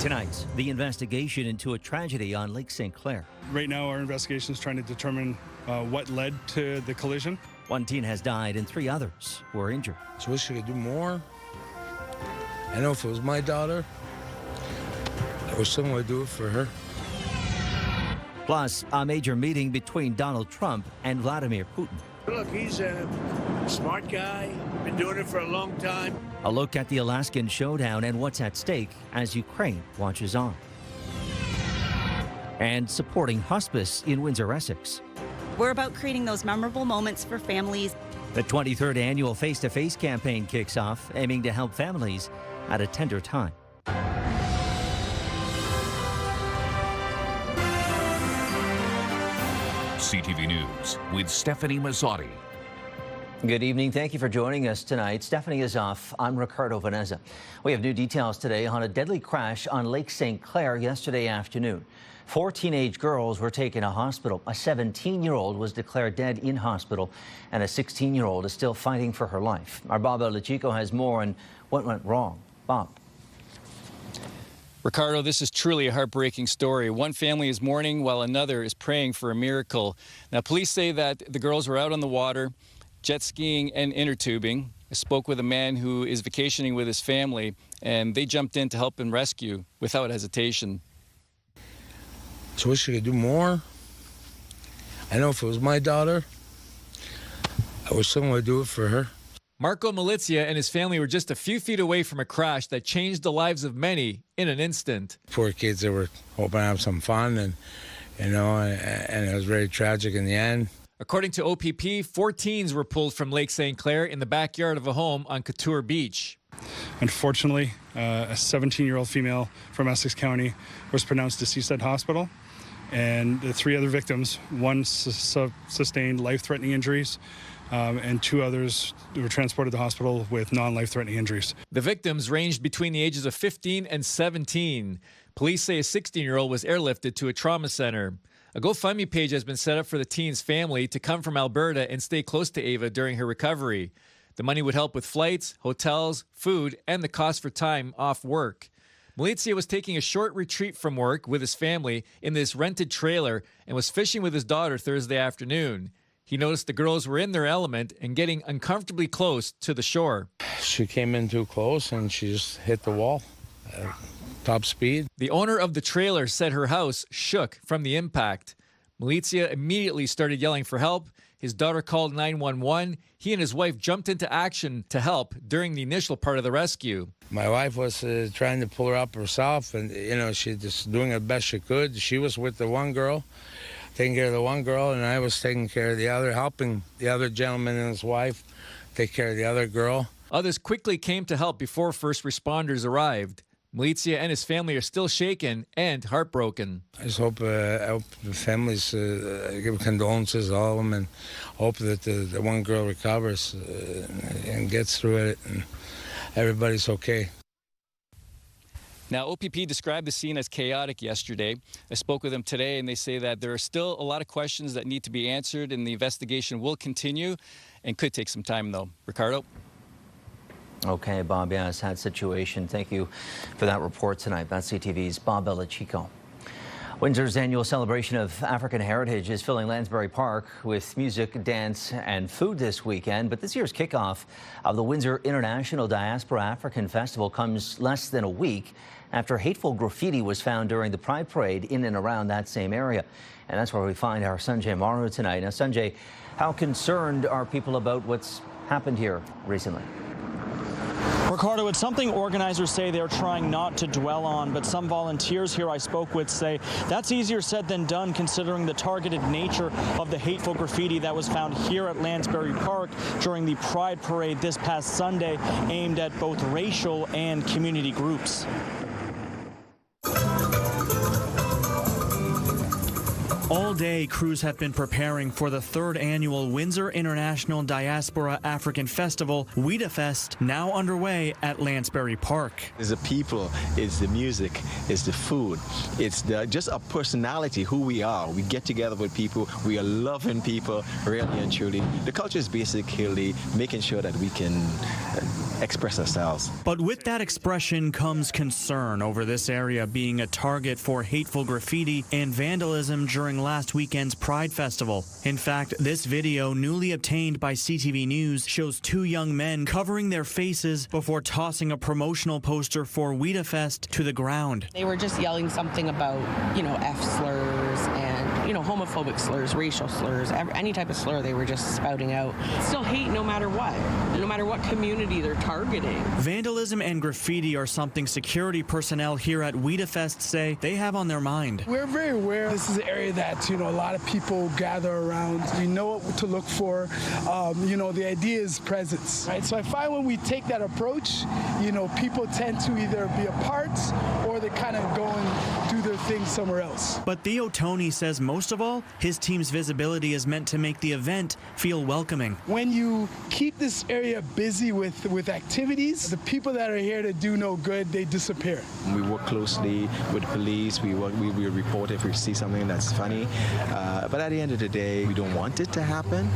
Tonight, the investigation into a tragedy on Lake St. Clair. Right now, our investigation is trying to determine what led to the collision. One teen has died and 3 others were injured. I wish I could do more. I know if it was my daughter, I wish someone would do it for her. Plus, a major meeting between Donald Trump and Vladimir Putin. Look, he's a smart guy, been doing it for a long time. A look at the Alaskan showdown and what's at stake as Ukraine watches on. And supporting Hospice in Windsor, Essex. We're about creating those memorable moments for families. The 23rd annual face-to-face campaign kicks off, aiming to help families at a tender time. CTV News with Stephanie Mazzotti. Good evening. Thank you for joining us tonight. Stephanie is off. I'm Ricardo Veneza. We have new details today on a deadly crash on Lake St. Clair yesterday afternoon. 4 teenage girls were taken to hospital. A 17-year-old was declared dead in hospital, and a 16-year-old is still fighting for her life. Our Bob Elichico has more on what went wrong. Bob. Ricardo, this is truly a heartbreaking story. One family is mourning while another is praying for a miracle. Now, police say that the girls were out on the water, jet skiing and inner tubing. I spoke with a man who is vacationing with his family, and they jumped in to help him rescue without hesitation. I wish I could do more. I know if it was my daughter, I wish someone would do it for her. Marco Malizia and his family were just a few feet away from a crash that changed the lives of many in an instant. Poor kids, they were hoping to have some fun, and it was very tragic in the end. According to OPP, 4 teens were pulled from Lake St. Clair in the backyard of a home on Couture Beach. Unfortunately, a 17-year-old female from Essex County was pronounced deceased at hospital, and the 3 other victims, one sustained life-threatening injuries, and 2 others were transported to the hospital with non-life-threatening injuries. The victims ranged between the ages of 15 and 17. Police say a 16-year-old was airlifted to a trauma center. A GoFundMe page has been set up for the teen's family to come from Alberta and stay close to Ava during her recovery. The money would help with flights, hotels, food, and the cost for time off work. Malizia was taking a short retreat from work with his family in this rented trailer and was fishing with his daughter Thursday afternoon. He noticed the girls were in their element and getting uncomfortably close to the shore. She came in too close and she just hit the wall. Top speed. The owner of the trailer said her house shook from the impact. Malizia immediately started yelling for help. His daughter called 911. He and his wife jumped into action to help during the initial part of the rescue. My wife was trying to pull her up herself, and she just doing the best she could. She was with the one girl, taking care of the one girl, and I was taking care of the other, helping the other gentleman and his wife take care of the other girl. Others quickly came to help before first responders arrived. Malizia and his family are still shaken and heartbroken. I just hope the families give condolences to all of them and hope that the one girl recovers and gets through it and everybody's okay. Now, OPP described the scene as chaotic yesterday. I spoke with them today, and they say that there are still a lot of questions that need to be answered, and the investigation will continue and could take some time, though. Ricardo? Okay, Bob, yeah, sad situation. Thank you for that report tonight. That's CTV's Bob Elichico. Windsor's annual celebration of African heritage is filling Lansbury Park with music, dance, and food this weekend. But this year's kickoff of the Windsor International Diaspora African Festival comes less than a week after hateful graffiti was found during the Pride Parade in and around that same area. And that's where we find our Sanjay Maru tonight. Now, Sanjay, how concerned are people about what's happened here recently? Ricardo, it's something organizers say they're trying not to dwell on, but some volunteers here I spoke with say that's easier said than done considering the targeted nature of the hateful graffiti that was found here at Lansbury Park during the Pride Parade this past Sunday, aimed at both racial and community groups. All day, crews have been preparing for the 3rd annual Windsor International Diaspora African Festival, WIDA Fest, now underway at Lansbury Park. It's the people, it's the music, it's the food, it's just a personality, who we are. We get together with people, we are loving people, really and truly. The culture is basically making sure that we can express ourselves. But with that expression comes concern over this area being a target for hateful graffiti and vandalism during last weekend's Pride Festival. In fact, this video, newly obtained by CTV News, shows two young men covering their faces before tossing a promotional poster for Fest to the ground. They were just yelling something about, F slurs and, homophobic slurs, racial slurs, any type of slur they were just spouting out. Still hate no matter what community they're targeting. Vandalism and graffiti are something security personnel here at Fest say they have on their mind. We're very aware this is an area that, a lot of people gather around. We know what to look for. The idea is presence, right? So I find when we take that approach, people tend to either be apart or they kind of go and do their thing somewhere else. But Theo Tony says most of all, his team's visibility is meant to make the event feel welcoming. When you keep this area busy with activities, the people that are here to do no good, they disappear. We work closely with police. We report if we see something that's funny. But at the end of the day, we don't want it to happen.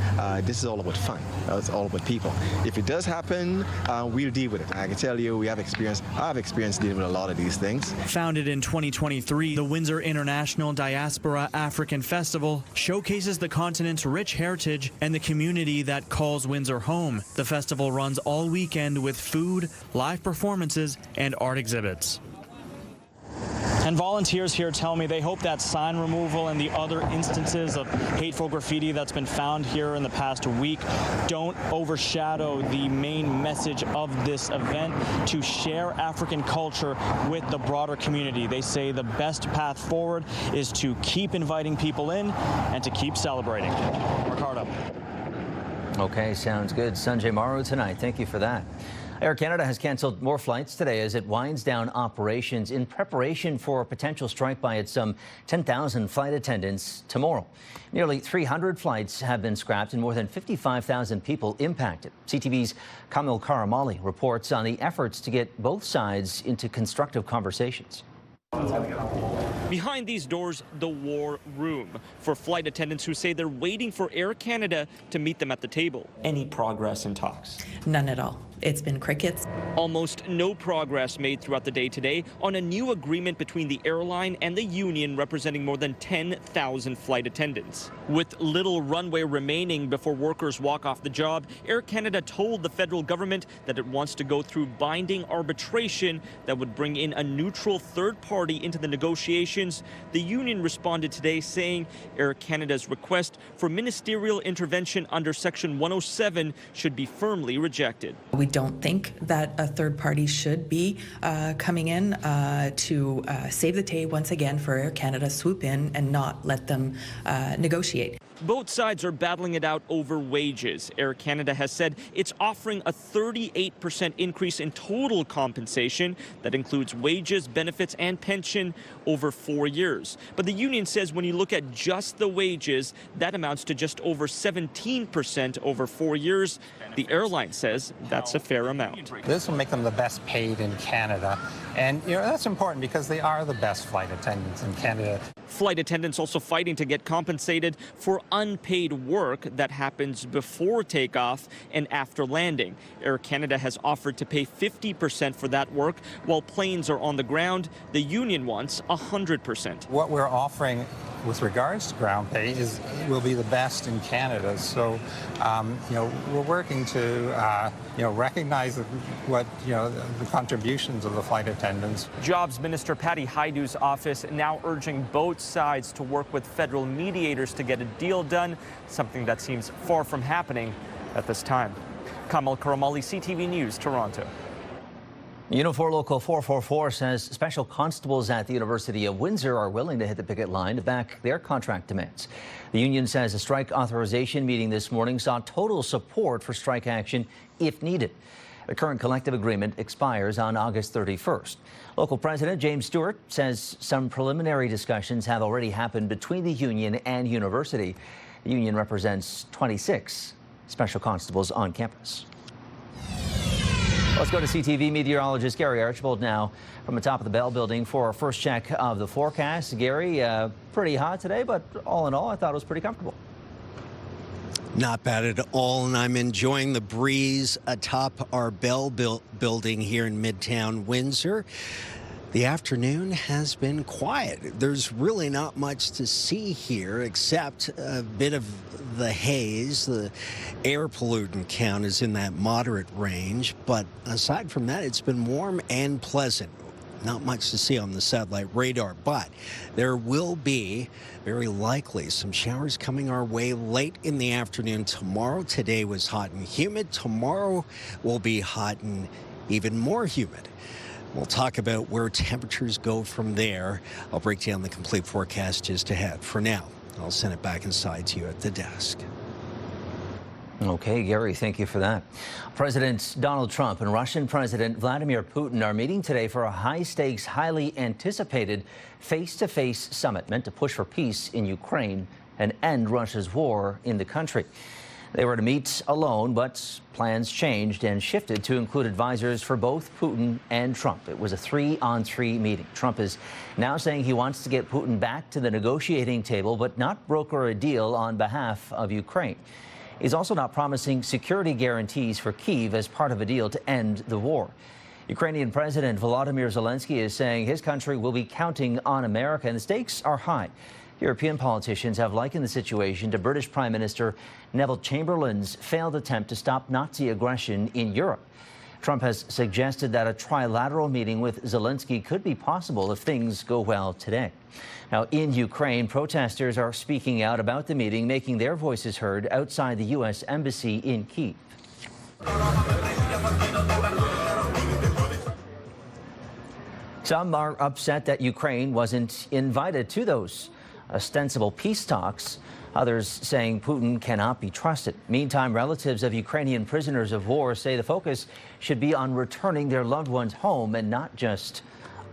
This is all about fun. It's all about people. If it does happen, we'll deal with it. I can tell you, I've experienced dealing with a lot of these things. Founded in 2023, the Windsor International Diaspora African Festival showcases the continent's rich heritage and the community that calls Windsor home. The festival runs all weekend with food, live performances, and art exhibits. And volunteers here tell me they hope that sign removal and the other instances of hateful graffiti that's been found here in the past week don't overshadow the main message of this event, to share African culture with the broader community. They say the best path forward is to keep inviting people in and to keep celebrating. Ricardo. Okay, sounds good. Sanjay Maru tonight. Thank you for that. Air Canada has canceled more flights today as it winds down operations in preparation for a potential strike by its some 10,000 flight attendants tomorrow. Nearly 300 flights have been scrapped and more than 55,000 people impacted. CTV's Kamil Karamali reports on the efforts to get both sides into constructive conversations. Behind these doors, the war room for flight attendants who say they're waiting for Air Canada to meet them at the table. Any progress in talks? None at all. It's been crickets. Almost no progress made throughout the day today on a new agreement between the airline and the union representing more than 10,000 flight attendants. With little runway remaining before workers walk off the job, Air Canada told the federal government that it wants to go through binding arbitration that would bring in a neutral third party into the negotiations. The union responded today saying Air Canada's request for ministerial intervention under Section 107 should be firmly rejected. We don't think that a third party should be coming in to save the day once again for Air Canada, swoop in and not let them negotiate. Both sides are battling it out over wages. Air Canada has said it's offering a 38% increase in total compensation that includes wages, benefits, and pension over 4 years. But the union says when you look at just the wages, that amounts to just over 17% over 4 years. The airline says that's a fair amount. This will make them the best paid in Canada. And that's important because they are the best flight attendants in Canada. Flight attendants also fighting to get compensated for unpaid work that happens before takeoff and after landing. Air Canada has offered to pay 50% for that work while planes are on the ground. The union wants 100%. What we're offering with regards to ground pay will be the best in Canada. So, we're working to, recognize the contributions of the flight attendants. Jobs Minister Patty Hajdu's office now urging both sides to work with federal mediators to get a deal done, something that seems far from happening at this time. Kamil Karamali, CTV News, Toronto. Unifor Local 444 says special constables at the University of Windsor are willing to hit the picket line to back their contract demands. The union says a strike authorization meeting this morning saw total support for strike action if needed. The current collective agreement expires on August 31st. Local President James Stewart says some preliminary discussions have already happened between the union and university. The union represents 26 special constables on campus. Let's go to CTV meteorologist Gary Archibald now from the top of the Bell building for our first check of the forecast. Gary, pretty hot today, but all in all, I thought it was pretty comfortable. Not bad at all, and I'm enjoying the breeze atop our Bell building here in Midtown Windsor. The afternoon has been quiet. There's really not much to see here except a bit of the haze. The air pollutant count is in that moderate range, but aside from that, it's been warm and pleasant. Not much to see on the satellite radar, but there will be very likely some showers coming our way late in the afternoon tomorrow. Today was hot and humid. Tomorrow will be hot and even more humid. We'll talk about where temperatures go from there. I'll break down the complete forecast just ahead. For now, I'll send it back inside to you at the desk. Okay, Gary, thank you for that. President Donald Trump and Russian President Vladimir Putin are meeting today for a high-stakes, highly anticipated face-to-face summit meant to push for peace in Ukraine and end Russia's war in the country. They were to meet alone, but plans changed and shifted to include advisors for both Putin and Trump. It was a 3-on-3 meeting. Trump is now saying he wants to get Putin back to the negotiating table, but not broker a deal on behalf of Ukraine. He's also not promising security guarantees for Kyiv as part of a deal to end the war. Ukrainian President Volodymyr Zelensky is saying his country will be counting on America, and the stakes are high. European politicians have likened the situation to British Prime Minister Neville Chamberlain's failed attempt to stop Nazi aggression in Europe. Trump has suggested that a trilateral meeting with Zelensky could be possible if things go well today. Now, in Ukraine, protesters are speaking out about the meeting, making their voices heard outside the U.S. Embassy in Kyiv. Some are upset that Ukraine wasn't invited to those ostensible peace talks. Others saying Putin cannot be trusted. Meantime, relatives of Ukrainian prisoners of war say the focus should be on returning their loved ones home and not just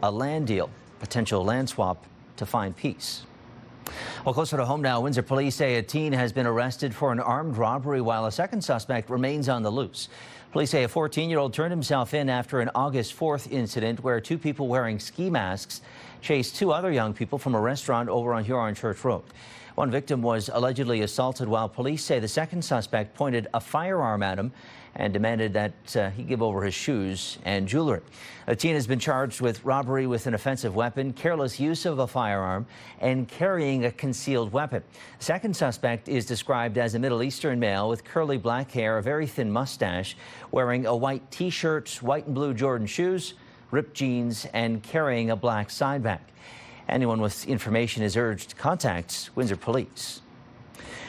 a land deal, potential land swap to find peace. Well, closer to home now, Windsor police say a teen has been arrested for an armed robbery while a second suspect remains on the loose. Police say a 14-year-old turned himself in after an August 4th incident where 2 people wearing ski masks chased 2 other young people from a restaurant over on Huron Church Road. One victim was allegedly assaulted, while police say the second suspect pointed a firearm at him and demanded that he give over his shoes and jewelry. The teen has been charged with robbery with an offensive weapon, careless use of a firearm, and carrying a concealed weapon. The second suspect is described as a Middle Eastern male with curly black hair, a very thin mustache, wearing a white T-shirt, white and blue Jordan shoes, ripped jeans, and carrying a black side bag. Anyone with information is urged to contact Windsor Police.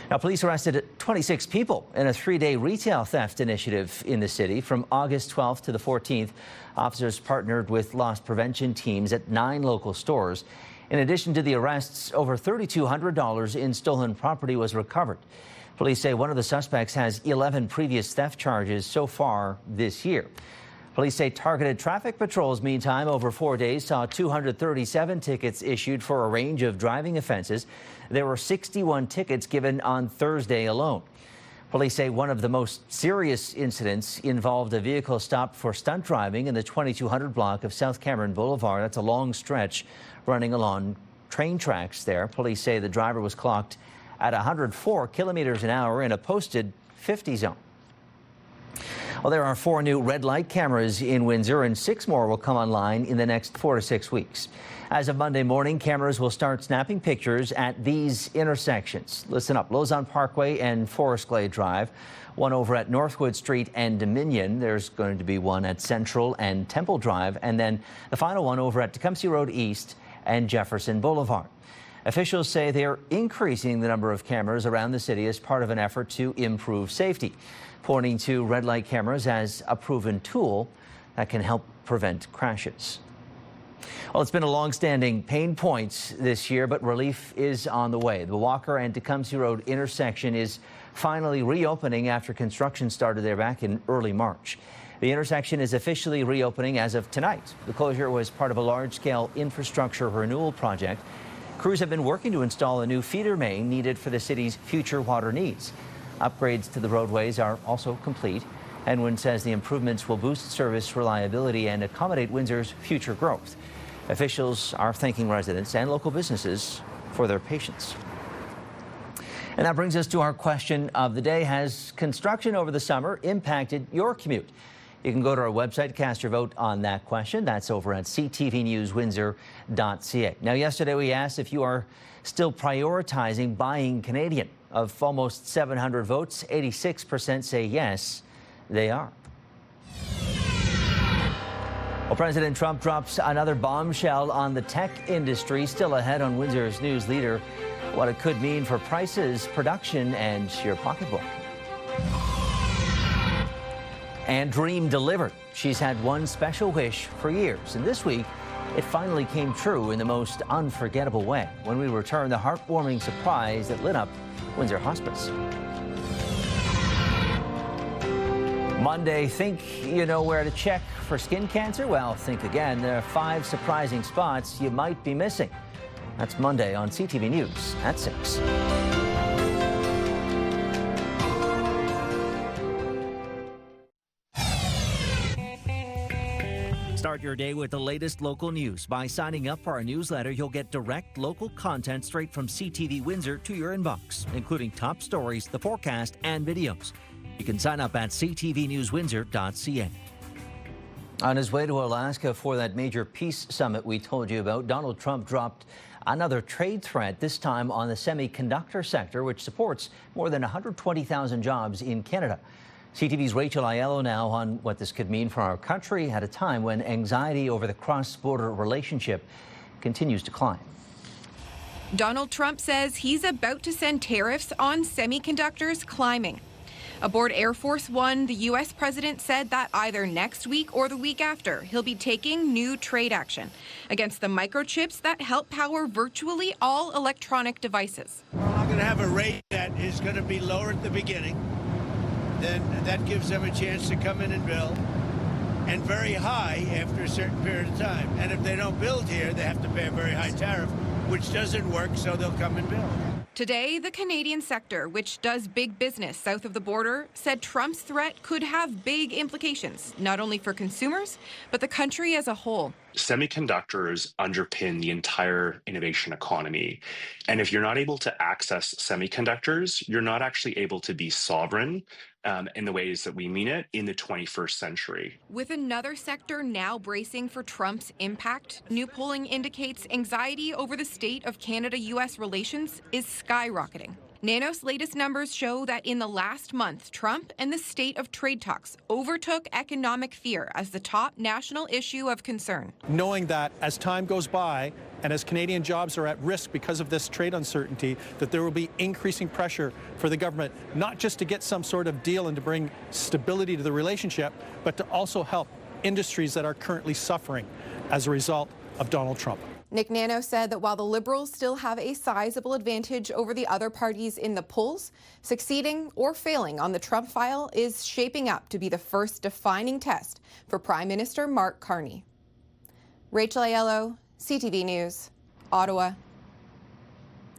Now, police arrested 26 people in a 3-day retail theft initiative in the city. From August 12th to the 14th, officers partnered with loss prevention teams at 9 local stores. In addition to the arrests, over $3,200 in stolen property was recovered. Police say one of the suspects has 11 previous theft charges so far this year. Police say targeted traffic patrols, meantime, over 4 days saw 237 tickets issued for a range of driving offenses. There were 61 tickets given on Thursday alone. Police say one of the most serious incidents involved a vehicle stopped for stunt driving in the 2200 block of South Cameron Boulevard. That's a long stretch running along train tracks there. Police say the driver was clocked at 104 kilometers an hour in a posted 50 zone. Well, there are 4 new red light cameras in Windsor, and 6 more will come online in the next 4 to 6 weeks. As of Monday morning, cameras will start snapping pictures at these intersections. Listen up: Lausanne Parkway and Forest Glade Drive, one over at Northwood Street and Dominion. There's going to be one at Central and Temple Drive, and then the final one over at Tecumseh Road East and Jefferson Boulevard. Officials say they are increasing the number of cameras around the city as part of an effort to improve safety, pointing to red light cameras as a proven tool that can help prevent crashes. Well, it's been a long-standing pain point this year, but relief is on the way. The Walker and Tecumseh Road intersection is finally reopening after construction started there back in early March. The intersection is officially reopening as of tonight. The closure was part of a large-scale infrastructure renewal project. Crews have been working to install a new feeder main needed for the city's future water needs. Upgrades to the roadways are also complete. Enwin says the improvements will boost service reliability and accommodate Windsor's future growth. Officials are thanking residents and local businesses for their patience. And that brings us to our question of the day. Has construction over the summer impacted your commute? You can go to our website to cast your vote on that question. That's over at ctvnewswindsor.ca. Now, yesterday we asked if you are still prioritizing buying Canadian. Of almost 700 votes, 86% say yes, they are. Well, President Trump drops another bombshell on the tech industry. Still ahead on Windsor's news leader, what it could mean for prices, production, and your pocketbook. And dream delivered. She's had one special wish for years, and this week it finally came true in the most unforgettable way. When we return, the heartwarming surprise that lit up Windsor Hospice. Monday, think you know where to check for skin cancer? Well, think again. There are 5 surprising spots you might be missing. That's Monday on CTV News at 6. Start your day with the latest local news. By signing up for our newsletter, you'll get direct local content straight from CTV Windsor to your inbox, including top stories, the forecast, and videos. You can sign up at ctvnewswindsor.ca. On his way to Alaska for that major peace summit we told you about, Donald Trump dropped another trade threat, this time on the semiconductor sector, which supports more than 120,000 jobs in Canada. CTV's Rachel Aiello now on what this could mean for our country at a time when anxiety over the cross-border relationship continues to climb. Donald Trump says he's about to send tariffs on semiconductors climbing. Aboard Air Force One, the U.S. president said that either next week or the week after, he'll be taking new trade action against the microchips that help power virtually all electronic devices. We're going to have a rate that is going to be lower at the beginning. Then that gives them a chance to come in and build, and very high after a certain period of time. And if they don't build here, they have to pay a very high tariff, which doesn't work, so they'll come and build. Today, the Canadian sector, which does big business south of the border, said Trump's threat could have big implications, not only for consumers, but the country as a whole. Semiconductors underpin the entire innovation economy. And if you're not able to access semiconductors, you're not actually able to be sovereign in the ways that we mean it in the 21st century. With another sector now bracing for Trump's impact, new polling indicates anxiety over the state of Canada-U.S. relations is skyrocketing. Nanos' latest numbers show that in the last month, Trump and the state of trade talks overtook economic fear as the top national issue of concern. Knowing that as time goes by and as Canadian jobs are at risk because of this trade uncertainty, that there will be increasing pressure for the government, not just to get some sort of deal and to bring stability to the relationship, but to also help industries that are currently suffering as a result of Donald Trump. Nick Nano said that while the Liberals still have a sizable advantage over the other parties in the polls, succeeding or failing on the Trump file is shaping up to be the first defining test for Prime Minister Mark Carney. Rachel Aiello, CTV News, Ottawa.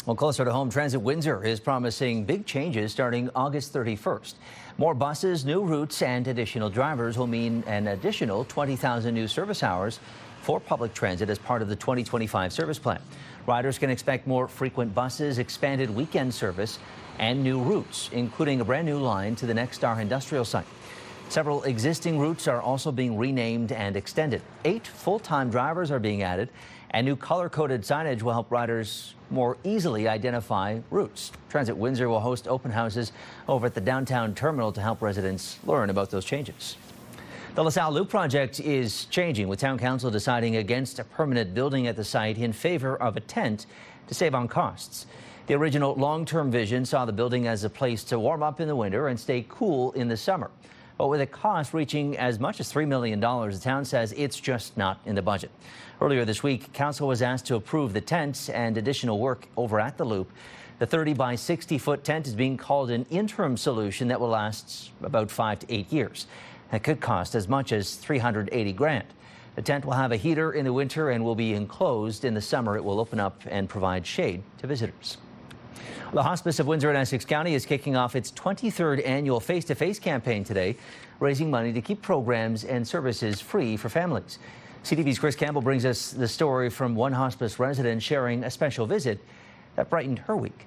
Well, closer to home, Transit Windsor is promising big changes starting August 31st. More buses, new routes, and additional drivers will mean an additional 20,000 new service hours for public transit as part of the 2025 service plan. Riders can expect more frequent buses, expanded weekend service, and new routes, including a brand new line to the Next Star industrial site. Several existing routes are also being renamed and extended. 8 full-time drivers are being added, and new color-coded signage will help riders more easily identify routes. Transit Windsor will host open houses over at the downtown terminal to help residents learn about those changes. The LaSalle Loop project is changing, with Town Council deciding against a permanent building at the site in favor of a tent to save on costs. The original long-term vision saw the building as a place to warm up in the winter and stay cool in the summer. But with a cost reaching as much as $3 million, the town says it's just not in the budget. Earlier this week, Council was asked to approve the tent and additional work over at the Loop. The 30 by 60-foot tent is being called an interim solution that will last about 5 to 8 years. It could cost as much as $380 grand. The tent will have a heater in the winter and will be enclosed. In the summer, it will open up and provide shade to visitors. The Hospice of Windsor and Essex County is kicking off its 23rd annual face-to-face campaign today, raising money to keep programs and services free for families. CTV's Chris Campbell brings us the story from one hospice resident sharing a special visit that brightened her week.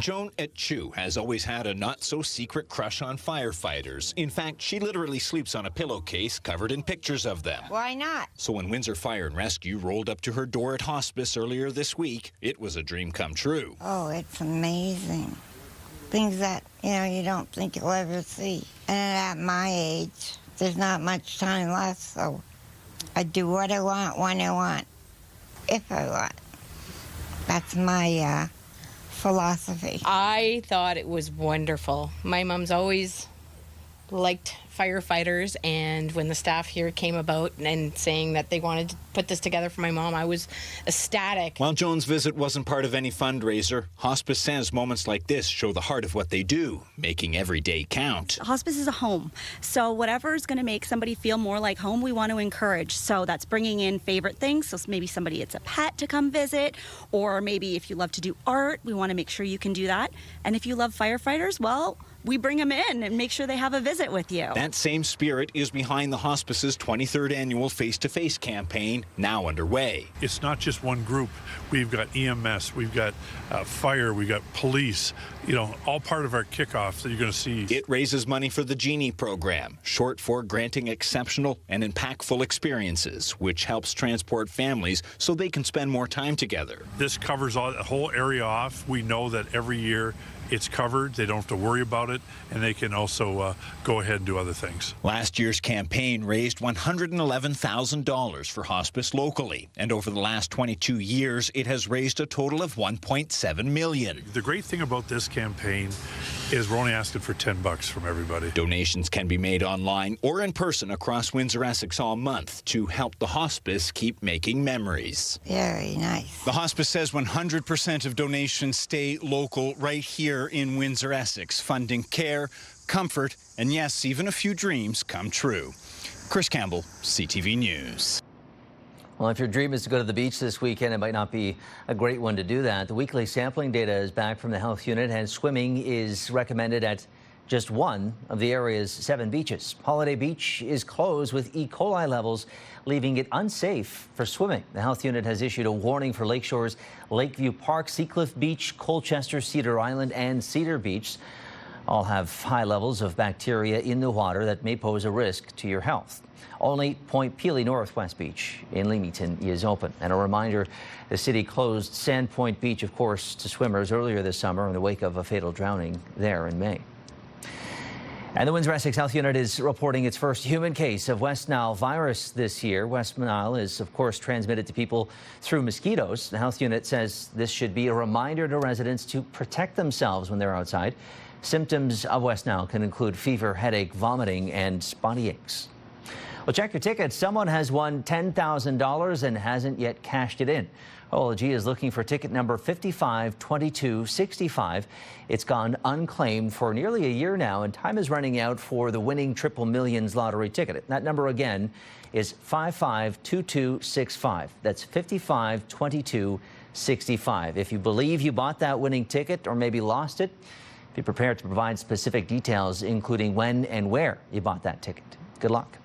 Joan Etchu has always had a not-so-secret crush on firefighters. In fact, she literally sleeps on a pillowcase covered in pictures of them. Why not? So when Windsor Fire and Rescue rolled up to her door at Hospice earlier this week, it was a dream come true. Oh, it's amazing. Things that, you don't think you'll ever see. And at my age, there's not much time left, so I do what I want, when I want, if I want. That's my philosophy. I thought it was wonderful. My mom's always liked firefighters, and when the staff here came about and saying that they wanted to put this together for my mom, I was ecstatic. While Joan's visit wasn't part of any fundraiser, Hospice says moments like this show the heart of what they do, making every day count. Hospice is a home, so whatever is going to make somebody feel more like home, we want to encourage. So that's bringing in favorite things, so maybe somebody it's a pet to come visit, or maybe if you love to do art, we want to make sure you can do that. And if you love firefighters, well, we bring them in and make sure they have a visit with you. That same spirit is behind the Hospice's 23rd annual face-to-face campaign, now underway. It's not just one group. We've got EMS, we've got fire, we've got police, all part of our kickoff that you're going to see. It raises money for the Genie program, short for granting exceptional and impactful experiences, which helps transport families so they can spend more time together. This covers the whole area off. We know that every year it's covered. They don't have to worry about it, and they can also go ahead and do other things. Last year's campaign raised $111,000 for Hospice locally, and over the last 22 years, it has raised a total of $1.7 million. The great thing about this campaign is we're only asking for $10 from everybody. Donations can be made online or in person across Windsor, Essex all month to help the Hospice keep making memories. Very nice. The Hospice says 100% of donations stay local right here in Windsor, Essex, funding care, comfort, and yes, even a few dreams come true. Chris Campbell, CTV News. Well, if your dream is to go to the beach this weekend, it might not be a great one to do that. The weekly sampling data is back from the health unit, and swimming is recommended at just one of the area's 7 beaches. Holiday Beach is closed with E. coli levels, leaving it unsafe for swimming. The health unit has issued a warning for Lakeshore's Lakeview Park, Seacliff Beach, Colchester, Cedar Island, and Cedar Beach. All have high levels of bacteria in the water that may pose a risk to your health. Only Point Pelee Northwest Beach in Leamington is open. And a reminder, the city closed Sandpoint Beach, of course, to swimmers earlier this summer in the wake of a fatal drowning there in May. And the Windsor Essex Health Unit is reporting its first human case of West Nile virus this year. West Nile is, of course, transmitted to people through mosquitoes. The Health Unit says this should be a reminder to residents to protect themselves when they're outside. Symptoms of West Nile can include fever, headache, vomiting, and body aches. Well, check your tickets. Someone has won $10,000 and hasn't yet cashed it in. OLG is looking for ticket number 552265. It's gone unclaimed for nearly a year now, and time is running out for the winning Triple Millions lottery ticket. That number again is 552265. That's 552265. If you believe you bought that winning ticket or maybe lost it, be prepared to provide specific details, including when and where you bought that ticket. Good luck.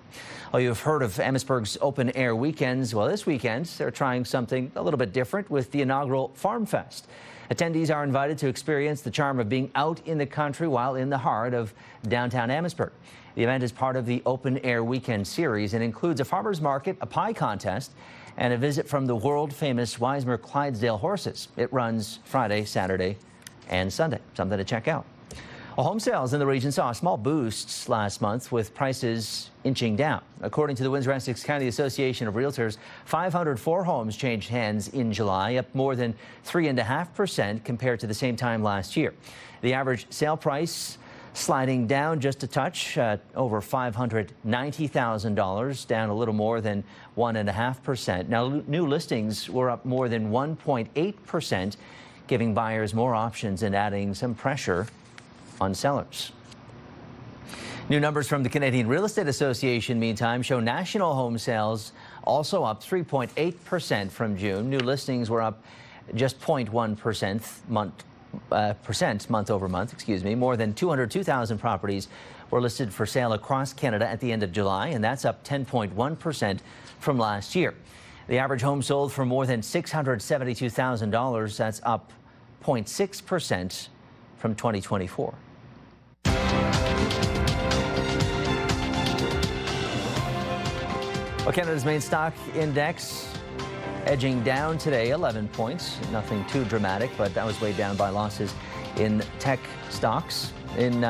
Oh, you've heard of Amherstburg's open-air weekends. Well, this weekend, they're trying something a little bit different with the inaugural Farmfest. Attendees are invited to experience the charm of being out in the country while in the heart of downtown Amherstburg. The event is part of the open-air weekend series and includes a farmer's market, a pie contest, and a visit from the world-famous Weismer Clydesdale horses. It runs Friday, Saturday, and Sunday. Something to check out. Well, home sales in the region saw a small boost last month, with prices inching down. According to the Windsor Essex County Association of Realtors, 504 homes changed hands in July, up more than 3.5% compared to the same time last year. The average sale price sliding down just a touch, over $590,000, down a little more than 1.5%. Now, new listings were up more than 1.8%, giving buyers more options and adding some pressure on sellers. New numbers from the Canadian Real Estate Association, meantime, show national home sales also up 3.8% from June. New listings were up just 0.1% month over month. More than 202,000 properties were listed for sale across Canada at the end of July, and that's up 10.1% from last year. The average home sold for more than $672,000. That's up 0.6% from 2024. Well, Canada's main stock index edging down today, 11 points. Nothing too dramatic, but that was weighed down by losses in tech stocks. In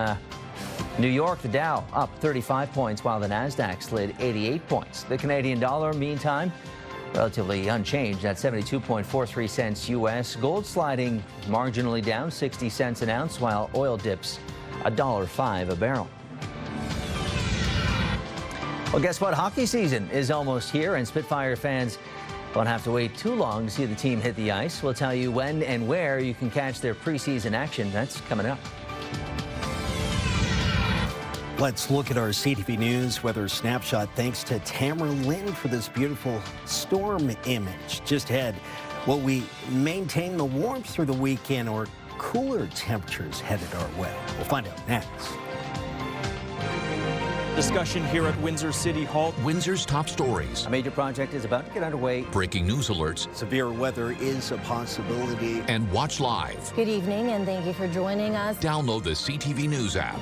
New York, the Dow up 35 points, while the Nasdaq slid 88 points. The Canadian dollar, meantime, relatively unchanged at 72.43 cents U.S. Gold sliding marginally down 60 cents an ounce, while oil dips $1.05 a barrel. Well, guess what? Hockey season is almost here, and Spitfire fans won't have to wait too long to see the team hit the ice. We'll tell you when and where you can catch their preseason action. That's coming up. Let's look at our CTV News weather snapshot. Thanks to Tamara Lynn for this beautiful storm image. Just ahead, will we maintain the warmth through the weekend or cooler temperatures headed our way? We'll find out next. Discussion here at Windsor City Hall. Windsor's top stories. A major project is about to get underway. Breaking news alerts. Severe weather is a possibility. And watch live. Good evening, and thank you for joining us. Download the CTV News app.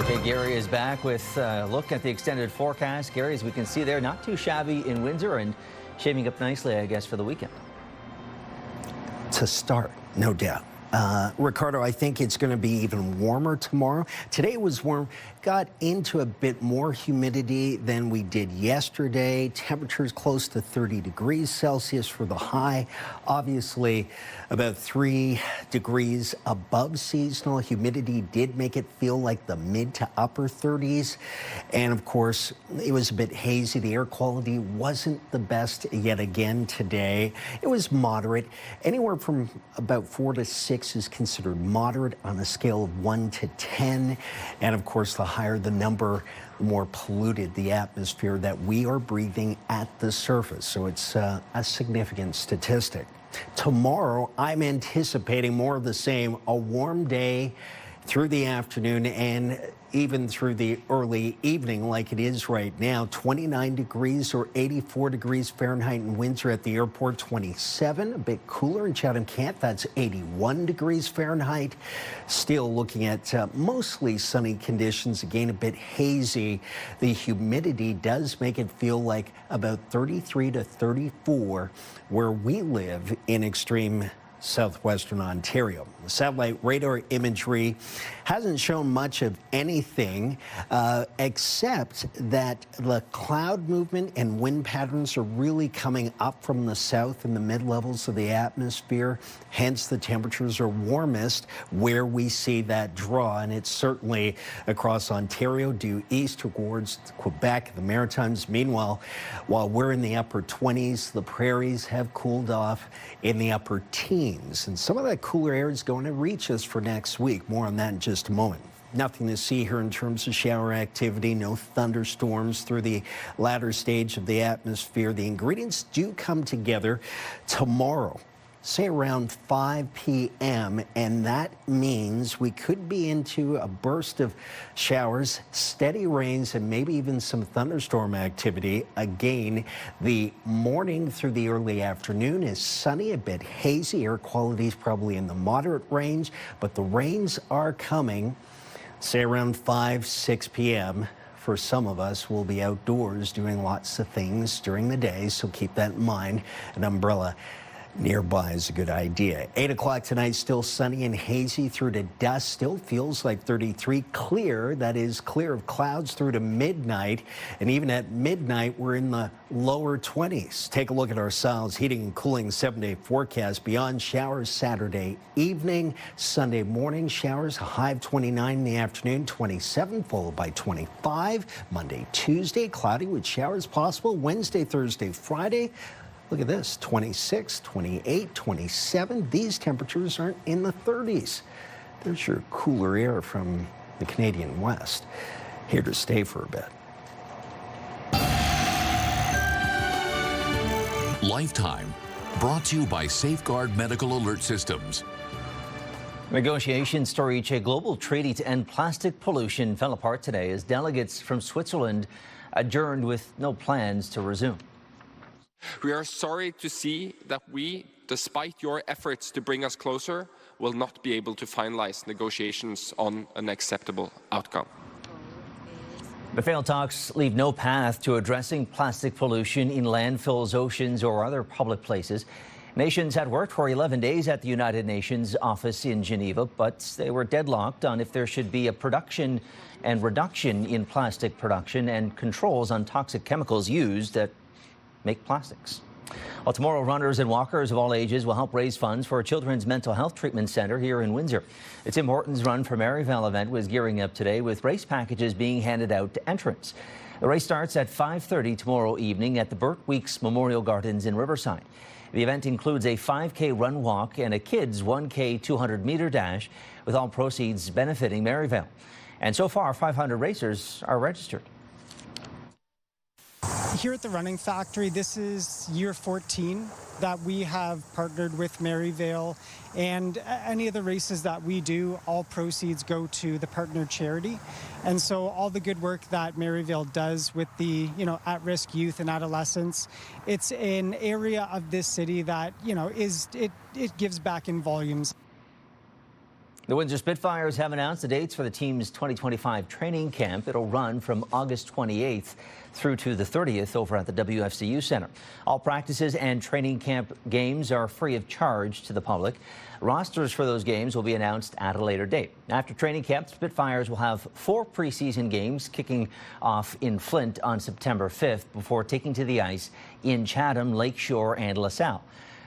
Okay, Gary is back with a look at the extended forecast. Gary, as we can see there, not too shabby in Windsor and shaping up nicely, I guess, for the weekend. To start, no doubt. Ricardo, I think it's going to be even warmer tomorrow. Today was warm, got into a bit more humidity than we did yesterday. Temperatures close to 30 degrees Celsius for the high. Obviously, about 3 degrees above seasonal. Humidity did make it feel like the mid to upper 30s. And of course, it was a bit hazy. The air quality wasn't the best yet again today. It was moderate. Anywhere from about 4 to 6 is considered moderate on a scale of 1 to 10. And of course, the higher the number, the more polluted the atmosphere that we are breathing at the surface. So it's a significant statistic. Tomorrow, I'm anticipating more of the same, a warm day through the afternoon and even through the early evening like it is right now. 29 degrees or 84 degrees Fahrenheit in Windsor at the airport. 27, a bit cooler in Chatham-Kent. That's 81 degrees Fahrenheit. Still looking at mostly sunny conditions. Again, a bit hazy. The humidity does make it feel like about 33 to 34 where we live in extreme southwestern Ontario. The satellite radar imagery hasn't shown much of anything except that the cloud movement and wind patterns are really coming up from the south in the mid-levels of the atmosphere. Hence, the temperatures are warmest where we see that draw, and it's certainly across Ontario, due east towards Quebec, the Maritimes. Meanwhile, while we're in the upper 20s, the prairies have cooled off in the upper teens, and some of that cooler air is going to reach us for next week. More on that in just a moment. Nothing to see here in terms of shower activity, no thunderstorms through the latter stage of the atmosphere. The ingredients do come together tomorrow, say around 5 p.m., and that means we could be into a burst of showers, steady rains, and maybe even some thunderstorm activity. Again, the morning through the early afternoon is sunny, a bit hazy. Air quality is probably in the moderate range, but the rains are coming, say around 5, 6 p.m. For some of us, we'll be outdoors doing lots of things during the day, so keep that in mind. An umbrella nearby is a good idea. 8 o'clock tonight, still sunny and hazy through to dusk. Still feels like 33. Clear, that is clear of clouds through to midnight. And even at midnight, we're in the lower 20s. Take a look at our Siles heating and cooling 7-day forecast. Beyond showers Saturday evening, Sunday morning showers, a high of 29 in the afternoon, 27, followed by 25. Monday, Tuesday, cloudy with showers possible. Wednesday, Thursday, Friday. Look at this, 26, 28, 27. These temperatures aren't in the 30s. There's your cooler air from the Canadian West. Here to stay for a bit. Lifetime, brought to you by Safeguard Medical Alert Systems. Negotiations to reach a global treaty to end plastic pollution fell apart today as delegates from Switzerland adjourned with no plans to resume. We are sorry to see that we, despite your efforts to bring us closer, will not be able to finalize negotiations on an acceptable outcome. The failed talks leave no path to addressing plastic pollution in landfills, oceans, or other public places. Nations had worked for 11 days at the United Nations office in Geneva, but they were deadlocked on if there should be a production and reduction in plastic production and controls on toxic chemicals used that make plastics. Well, tomorrow, runners and walkers of all ages will help raise funds for a children's mental health treatment center here in Windsor. The Tim Hortons Run for Maryvale event was gearing up today with race packages being handed out to entrants. The race starts at 5:30 tomorrow evening at the Burt Weeks Memorial Gardens in Riverside. The event includes a 5K run walk and a kids 1K 200-meter dash, with all proceeds benefiting Maryvale. And so far, 500 racers are registered. Here at the Running Factory, this is year 14 that we have partnered with Maryvale, and any of the races that we do, all proceeds go to the partner charity. And so all the good work that Maryvale does with the, at-risk youth and adolescents, it's an area of this city that, it gives back in volumes. The Windsor Spitfires have announced the dates for the team's 2025 training camp. It'll run from August 28th through to the 30th over at the WFCU Center. All practices and training camp games are free of charge to the public. Rosters for those games will be announced at a later date. After training camp, the Spitfires will have 4 preseason games kicking off in Flint on September 5th before taking to the ice in Chatham, Lakeshore, and LaSalle.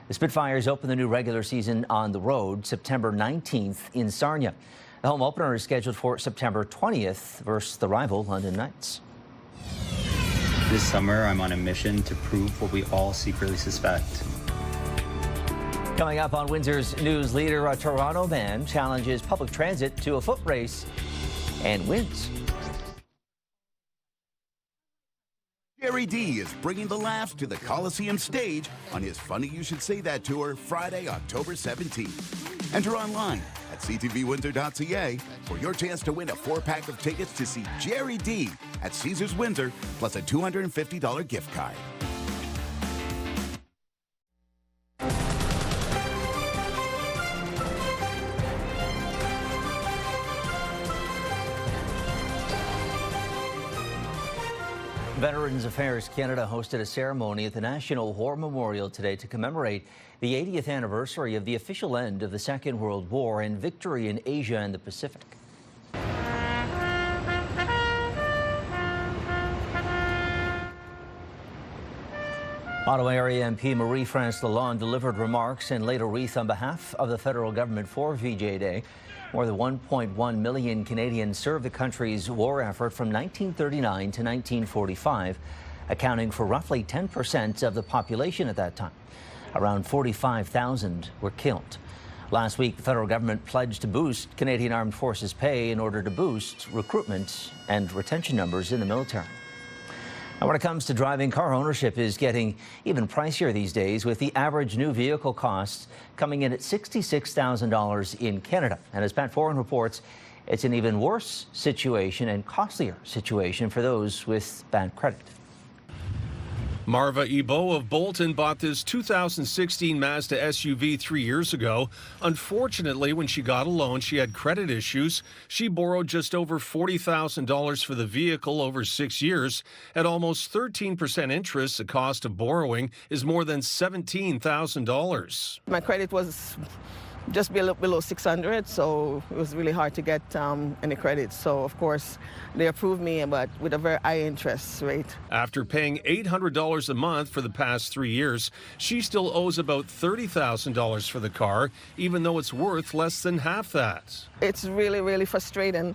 The Spitfires open the new regular season on the road September 19th in Sarnia. The home opener is scheduled for September 20th versus the rival London Knights. This summer, I'm on a mission to prove what we all secretly suspect. Coming up on Windsor's news leader, a Toronto man challenges public transit to a foot race and wins. Jerry D is bringing the laughs to the Coliseum stage on his Funny You Should Say That tour Friday, October 17th. Enter online at ctvwindsor.ca for your chance to win a 4-pack of tickets to see Jerry D at Caesars Windsor, plus a $250 gift card. Veterans Affairs Canada hosted a ceremony at the National War Memorial today to commemorate the 80th anniversary of the official end of the Second World War and victory in Asia and the Pacific. Ottawa area MP Marie-France Lalonde delivered remarks and laid a wreath on behalf of the federal government for VJ Day. More than 1.1 million Canadians served the country's war effort from 1939 to 1945, accounting for roughly 10% of the population at that time. Around 45,000 were killed. Last week, the federal government pledged to boost Canadian Armed Forces pay in order to boost recruitment and retention numbers in the military. Now, when it comes to driving, car ownership is getting even pricier these days, with the average new vehicle costs coming in at $66,000 in Canada. And as Pat Foran reports, it's an even worse situation and costlier situation for those with bad credit. Marva Ebo of Bolton bought this 2016 Mazda SUV 3 years ago. Unfortunately, when she got a loan, she had credit issues. She borrowed just over $40,000 for the vehicle over 6 years. At almost 13% interest, the cost of borrowing is more than $17,000. My credit was just below 600, so it was really hard to get any credit. So, of course, they approved me, but with a very high interest rate. After paying $800 a month for the past 3 years, she still owes about $30,000 for the car, even though it's worth less than half that. It's really, really frustrating,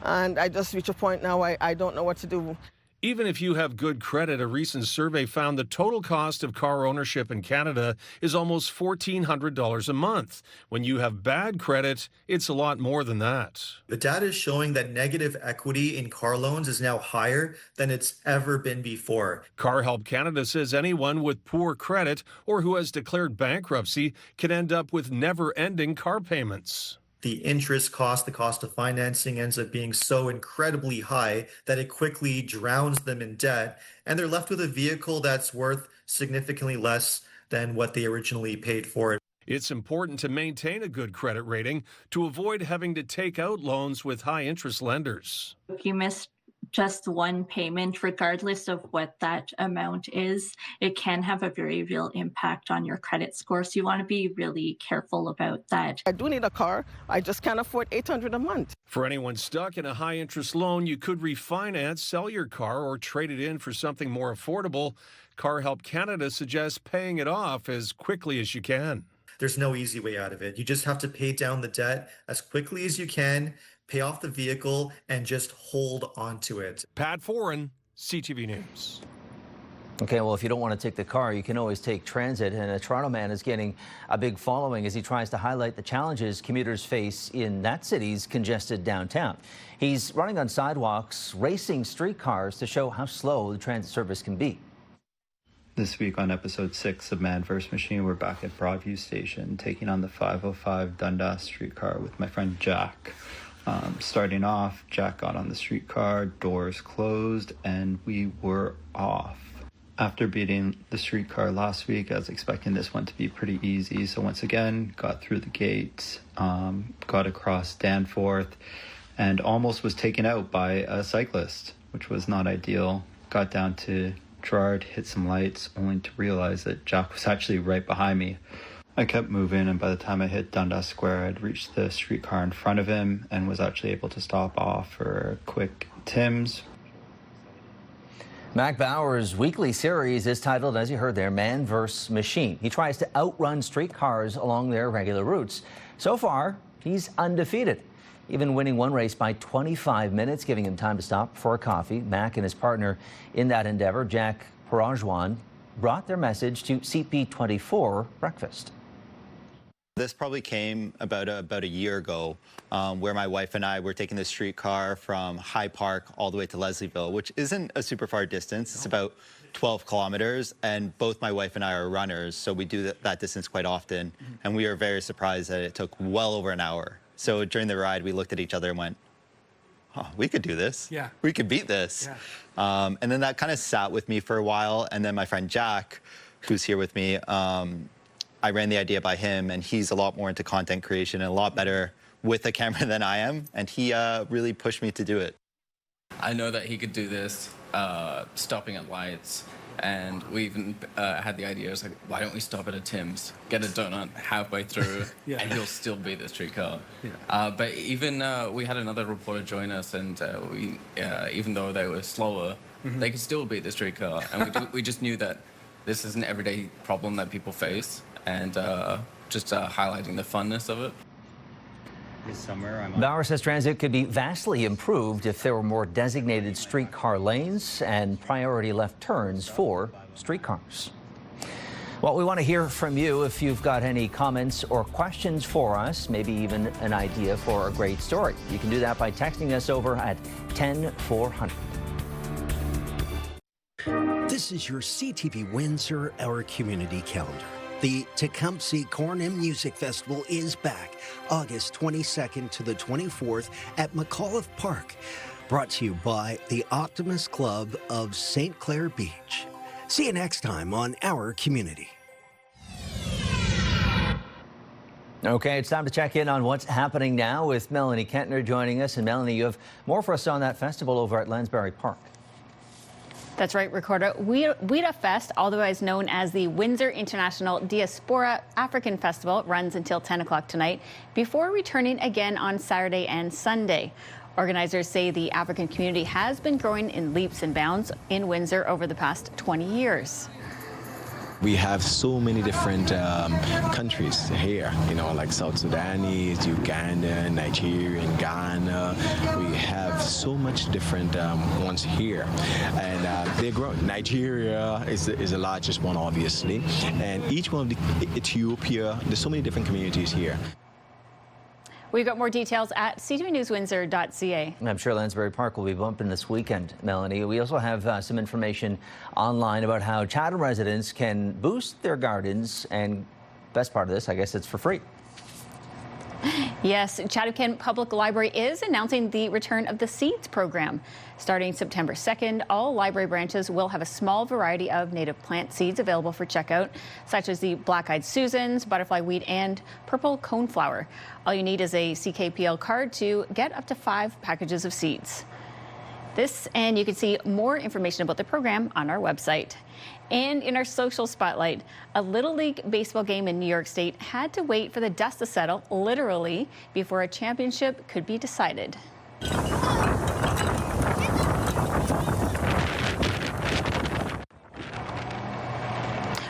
and I just reached a point now I don't know what to do. Even if you have good credit, a recent survey found the total cost of car ownership in Canada is almost $1,400 a month. When you have bad credit, it's a lot more than that. The data is showing that negative equity in car loans is now higher than it's ever been before. Car Help Canada says anyone with poor credit or who has declared bankruptcy can end up with never-ending car payments. the interest cost, the cost of financing ends up being so incredibly high that it quickly drowns them in debt, and they're left with a vehicle that's worth significantly less than what they originally paid for it. It's important to maintain a good credit rating to avoid having to take out loans with high interest lenders. If you miss just one payment, regardless of what that amount is, it can have a very real impact on your credit score. So you want to be really careful about that. I do need a car. I just can't afford $800 a month. For anyone stuck in a high interest loan, you could refinance, sell your car, or trade it in for something more affordable. Car Help Canada suggests paying it off as quickly as you can. There's no easy way out of it. You just have to pay down the debt as quickly as you can, pay off the vehicle, and just hold on to it. Pat Foran, CTV News. Okay, well, if you don't want to take the car, you can always take transit. And a Toronto man is getting a big following as he tries to highlight the challenges commuters face in that city's congested downtown. He's running on sidewalks, racing streetcars to show how slow the transit service can be. This week on episode 6 of Man vs. Machine, we're back at Broadview Station, taking on the 505 Dundas streetcar with my friend Jack. Starting off, Jack got on the streetcar, doors closed, and we were off. After beating the streetcar last week, I was expecting this one to be pretty easy. So once again, got through the gate, got across Danforth, and almost was taken out by a cyclist, which was not ideal. Got down to Gerard, hit some lights, only to realize that Jack was actually right behind me. I kept moving, and by the time I hit Dundas Square, I'd reached the streetcar in front of him and was actually able to stop off for a quick Tim's. Mac Bauer's weekly series is titled, as you heard there, Man vs. Machine. He tries to outrun streetcars along their regular routes. So far, he's undefeated, even winning one race by 25 minutes, giving him time to stop for a coffee. Mac and his partner in that endeavor, Jack Parajwan, brought their message to CP24 breakfast. This probably came about a year ago, where my wife and I were taking the streetcar from High Park all the way to Leslieville, which isn't a super far distance. It's about 12 kilometers, and both my wife and I are runners, so we do that distance quite often, and we were very surprised that it took well over an hour. So during the ride, we looked at each other and went, oh, we could do this. Yeah. We could beat this. Yeah. And then that kind of sat with me for a while, and then my friend Jack, who's here with me, I ran the idea by him, and he's a lot more into content creation and a lot better with a camera than I am, and he really pushed me to do it. I know that he could do this, stopping at lights, and we even had the idea, like, why don't we stop at a Tim's, get a donut halfway through, Yeah. and he'll still beat the streetcar. Yeah. But even we had another reporter join us, and we, even though they were slower, they could still beat the streetcar, and we just knew that this is an everyday problem that people face, and just highlighting the funness of it. This summer, Bauer says transit could be vastly improved if there were more designated streetcar lanes and priority left turns for streetcars. Well, we want to hear from you if you've got any comments or questions for us, maybe even an idea for a great story. You can do that by texting us over at 10400. This is your CTV Windsor, our community calendar. The Tecumseh Corn and Music Festival is back August 22nd to the 24th at McAuliffe Park. Brought to you by the Optimist Club of St. Clair Beach. See you next time on Our Community. Okay, it's time to check in on what's happening now with Melanie Kentner joining us. And Melanie, you have more for us on that festival over at Lansbury Park. That's right, Ricardo. Wida Fest, otherwise known as the Windsor International Diaspora African Festival, runs until 10 o'clock tonight before returning again on Saturday and Sunday. Organizers say the African community has been growing in leaps and bounds in Windsor over the past 20 years. We have so many different countries here, you know, like South Sudanese, Uganda, Nigeria, and Ghana. We have so much different ones here, and they're growing. Nigeria is the largest one, obviously, and each one of the Ethiopia. There's so many different communities here. We've got more details at ctvnewswindsor.ca. I'm sure Lansbury Park will be bumping this weekend, Melanie. We also have some information online about how Chatham residents can boost their gardens, and best part of this, I guess it's for free. Yes, Chatham Public Library is announcing the return of the Seeds program. Starting September 2nd, all library branches will have a small variety of native plant seeds available for checkout, such as the black-eyed Susans, butterfly wheat, and purple coneflower. All you need is a CKPL card to get up to 5 packages of seeds. This, and you can see more information about the program on our website. And in our social spotlight, a Little League baseball game in New York State had to wait for the dust to settle, literally, before a championship could be decided.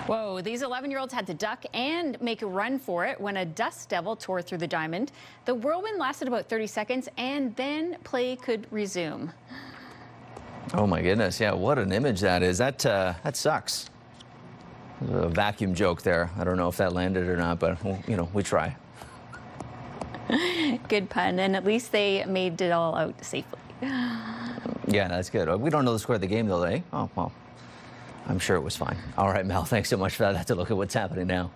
Whoa, these 11-year-olds had to duck and make a run for it when a dust devil tore through the diamond. The whirlwind lasted about 30 seconds, and then play could resume. Oh my goodness, yeah, what an image that is. That sucks. A vacuum joke there. I don't know if that landed or not, but you know, we try. Good pun, and at least they made it all out safely. Yeah, that's good. We don't know the score of the game though, eh? Oh, well, I'm sure it was fine. All right, Mel, thanks so much for that. Let's look at what's happening now.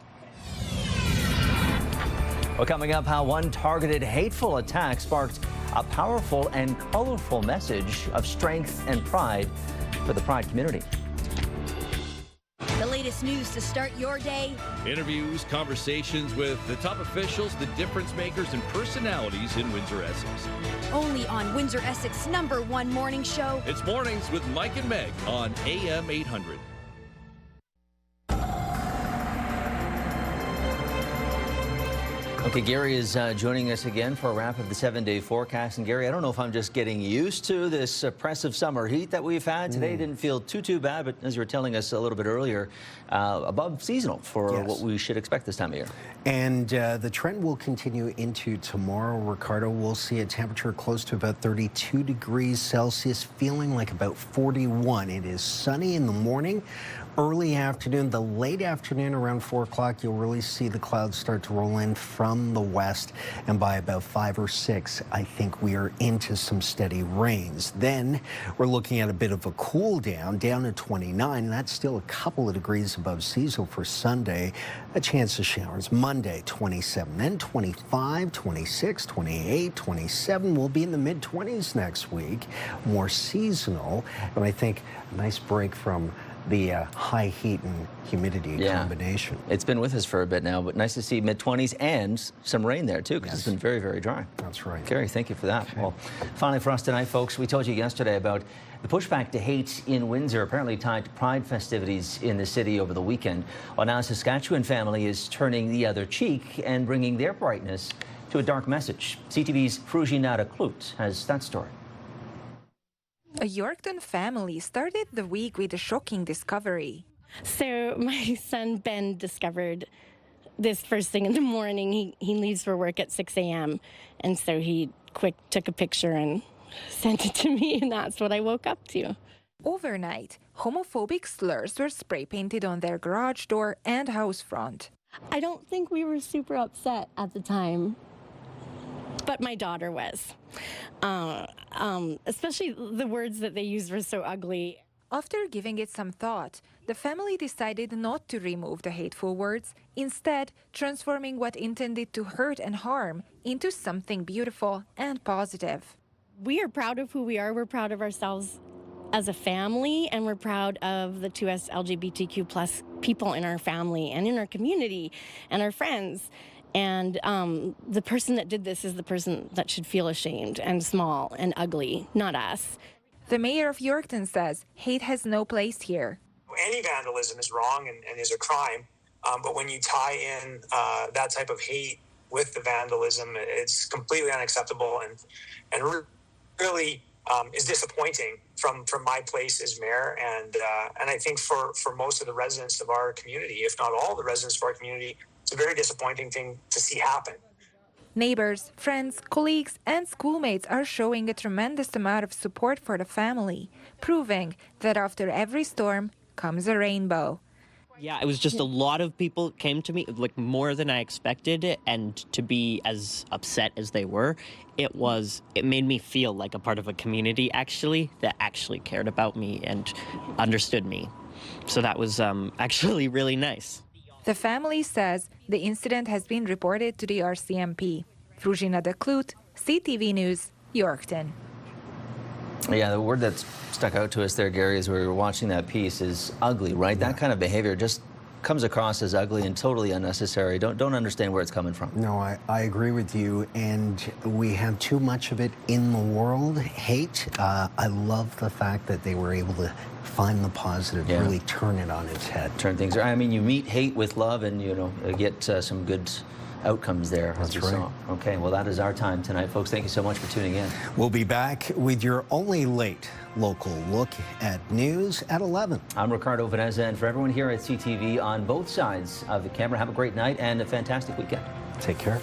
Well, coming up, how one targeted hateful attack sparked a powerful and colorful message of strength and pride for the Pride community. The latest news to start your day. Interviews, conversations with the top officials, the difference makers, and personalities in Windsor, Essex. Only on Windsor, Essex #1 morning show. It's Mornings with Mike and Meg on AM 800. Okay, Gary is joining us again for a wrap of the 7-day forecast. And Gary, I don't know if I'm just getting used to this oppressive summer heat that we've had. Today didn't feel too bad, but as you were telling us a little bit earlier, above seasonal for what we should expect this time of year. And the trend will continue into tomorrow. Ricardo, we'll see a temperature close to about 32 degrees Celsius, feeling like about 41. It is sunny in the morning. Early afternoon, the late afternoon around 4 o'clock, you'll really see the clouds start to roll in from the west. And by about 5 or 6, I think we are into some steady rains. Then we're looking at a bit of a cool down to 29. And that's still a couple of degrees above seasonal for Sunday. A chance of showers. Monday, 27, then 25, 26, 28, 27. We'll be in the mid-20s next week. More seasonal. And I think a nice break from the high heat and humidity combination. It's been with us for a bit now, but nice to see mid-20s and some rain there too, because it's been very dry. That's right. Gary, thank you for that. Okay. Well, finally for us tonight, folks, we told you yesterday about the pushback to hate in Windsor, apparently tied to Pride festivities in the city over the weekend. Well, now a Saskatchewan family is turning the other cheek and bringing their brightness to a dark message. CTV's Frujinata Klut has that story. A Yorkton family started the week with a shocking discovery. So my son Ben discovered this first thing in the morning. He leaves for work at 6 a.m. And so he took a picture and sent it to me, and that's what I woke up to. Overnight, homophobic slurs were spray painted on their garage door and house front. I don't think we were super upset at the time, but my daughter was. Especially the words that they used were so ugly. After giving it some thought, the family decided not to remove the hateful words, instead transforming what intended to hurt and harm into something beautiful and positive. We are proud of who we are. We're proud of ourselves as a family, and we're proud of the 2S LGBTQ plus people in our family and in our community and our friends. And the person that did this is the person that should feel ashamed and small and ugly, not us. The mayor of Yorkton says hate has no place here. Any vandalism is wrong and is a crime, but when you tie in that type of hate with the vandalism, it's completely unacceptable and really is disappointing from my place as mayor. And I think for most of the residents of our community, if not all the residents of our community, it's a very disappointing thing to see happen. Neighbors, friends, colleagues, and schoolmates are showing a tremendous amount of support for the family, proving that after every storm comes a rainbow. Yeah, it was just a lot of people came to me, like more than I expected, and to be as upset as they were, it made me feel like a part of a community that actually cared about me and understood me. So that was actually really nice. The family says the incident has been reported to the RCMP. Fruzina de Kloot, CTV News, Yorkton. Yeah, the word that's stuck out to us there, Gary, as we were watching that piece is ugly, right? That kind of behavior just comes across as ugly and totally unnecessary. Don't understand where it's coming from. No, I agree with you, and we have too much of it in the world. Hate, I love the fact that they were able to find the positive, really turn it on its head. Turn things around. I mean, you meet hate with love and, you know, get some good outcomes there. That's as we right. saw. Okay, well, that is our time tonight, folks. Thank you so much for tuning in. We'll be back with your only late local look at news at 11. I'm Ricardo Veneza, and for everyone here at CTV on both sides of the camera, have a great night and a fantastic weekend. Take care.